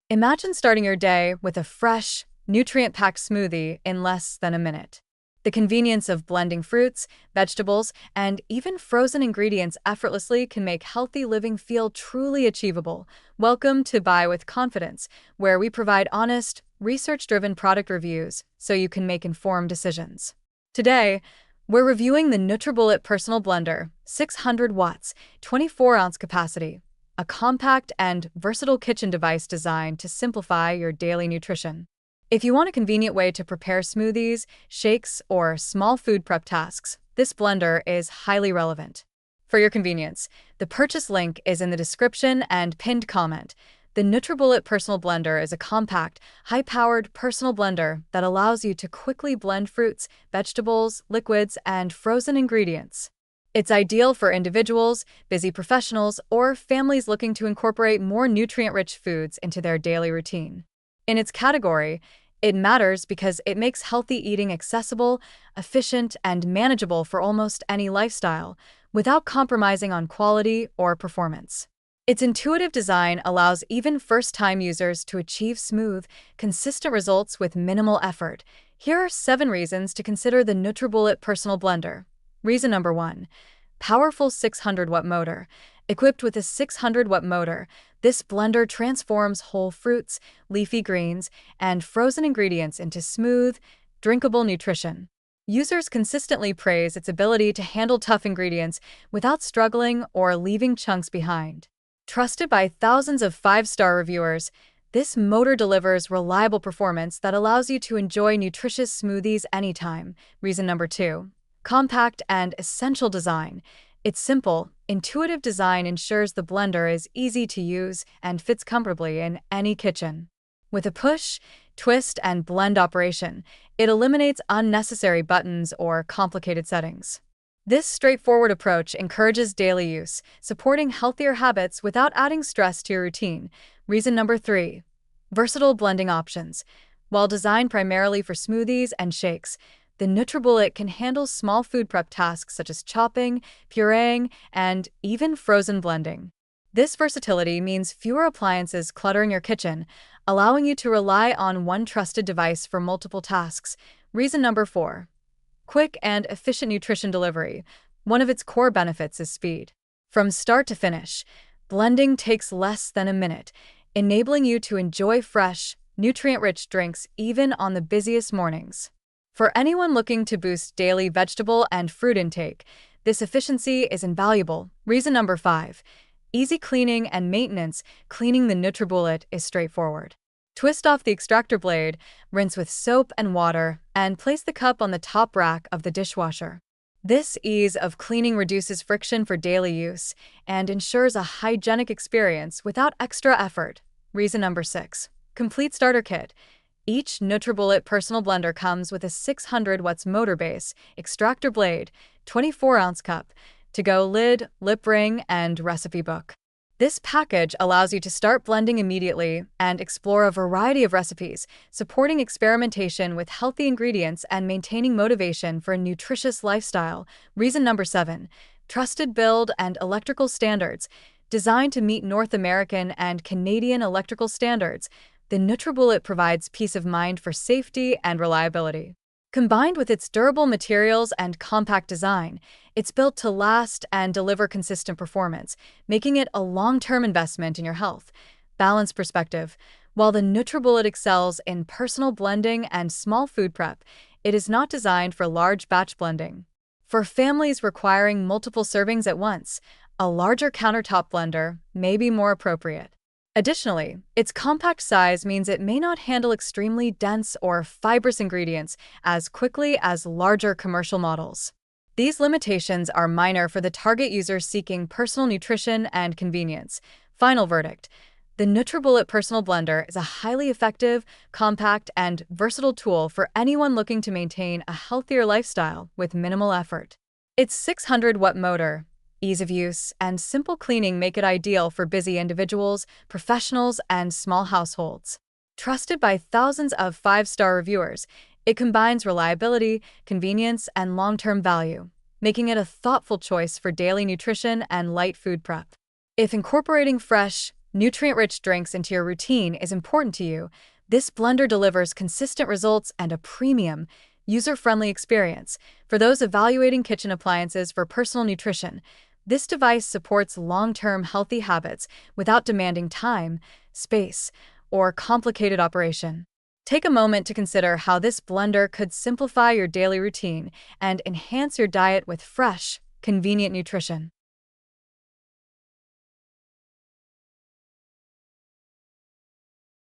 Imagine starting your day with a fresh, nutrient-packed smoothie in less than a minute. The convenience of blending fruits, vegetables, and even frozen ingredients effortlessly can make healthy living feel truly achievable. Welcome to Buy with Confidence, where we provide honest, research-driven product reviews so you can make informed decisions. Today, we're reviewing the Nutribullet Personal Blender, 600 watts, 24-ounce capacity, a compact and versatile kitchen device designed to simplify your daily nutrition. If you want a convenient way to prepare smoothies, shakes, or small food prep tasks, this blender is highly relevant. For your convenience, the purchase link is in the description and pinned comment. The Nutribullet Personal Blender is a compact, high-powered personal blender that allows you to quickly blend fruits, vegetables, liquids, and frozen ingredients. It's ideal for individuals, busy professionals, or families looking to incorporate more nutrient-rich foods into their daily routine. In its category, it matters because it makes healthy eating accessible, efficient, and manageable for almost any lifestyle, without compromising on quality or performance. Its intuitive design allows even first-time users to achieve smooth, consistent results with minimal effort. Here are 7 reasons to consider the Nutribullet Personal Blender. Reason number 1. Powerful 600-watt motor. Equipped with a 600-watt motor, this blender transforms whole fruits, leafy greens, and frozen ingredients into smooth, drinkable nutrition. Users consistently praise its ability to handle tough ingredients without struggling or leaving chunks behind. Trusted by thousands of 5-star reviewers, this motor delivers reliable performance that allows you to enjoy nutritious smoothies anytime. Reason number 2. Compact and essential design. Its simple, intuitive design ensures the blender is easy to use and fits comfortably in any kitchen. With a push, twist, and blend operation, it eliminates unnecessary buttons or complicated settings. This straightforward approach encourages daily use, supporting healthier habits without adding stress to your routine. Reason number 3. Versatile blending options. While designed primarily for smoothies and shakes, the Nutribullet can handle small food prep tasks such as chopping, pureeing, and even frozen blending. This versatility means fewer appliances cluttering your kitchen, allowing you to rely on one trusted device for multiple tasks. Reason number 4. Quick and efficient nutrition delivery. One of its core benefits is speed. From start to finish, blending takes less than a minute, enabling you to enjoy fresh, nutrient-rich drinks even on the busiest mornings. For anyone looking to boost daily vegetable and fruit intake, this efficiency is invaluable. Reason number 5. Easy cleaning and maintenance. Cleaning the Nutribullet is straightforward. Twist off the extractor blade, rinse with soap and water, and place the cup on the top rack of the dishwasher. This ease of cleaning reduces friction for daily use and ensures a hygienic experience without extra effort. Reason number 6. Complete starter kit. Each Nutribullet Personal Blender comes with a 600 watts motor base, extractor blade, 24-ounce cup, to-go lid, lip ring, and recipe book. This package allows you to start blending immediately and explore a variety of recipes, supporting experimentation with healthy ingredients and maintaining motivation for a nutritious lifestyle. Reason number 7. Trusted build and electrical standards. Designed to meet North American and Canadian electrical standards, the Nutribullet provides peace of mind for safety and reliability. Combined with its durable materials and compact design, it's built to last and deliver consistent performance, making it a long-term investment in your health. Balance perspective. While the Nutribullet excels in personal blending and small food prep, it is not designed for large batch blending. For families requiring multiple servings at once, a larger countertop blender may be more appropriate. Additionally, its compact size means it may not handle extremely dense or fibrous ingredients as quickly as larger commercial models. These limitations are minor for the target user seeking personal nutrition and convenience. Final verdict. The Nutribullet Personal Blender is a highly effective, compact, and versatile tool for anyone looking to maintain a healthier lifestyle with minimal effort. Its 600-watt motor, ease of use, and simple cleaning make it ideal for busy individuals, professionals, and small households. Trusted by thousands of 5-star reviewers, it combines reliability, convenience, and long-term value, making it a thoughtful choice for daily nutrition and light food prep. If incorporating fresh, nutrient-rich drinks into your routine is important to you, this blender delivers consistent results and a premium, user-friendly experience. For those evaluating kitchen appliances for personal nutrition, this device supports long-term healthy habits without demanding time, space, or complicated operation. Take a moment to consider how this blender could simplify your daily routine and enhance your diet with fresh, convenient nutrition.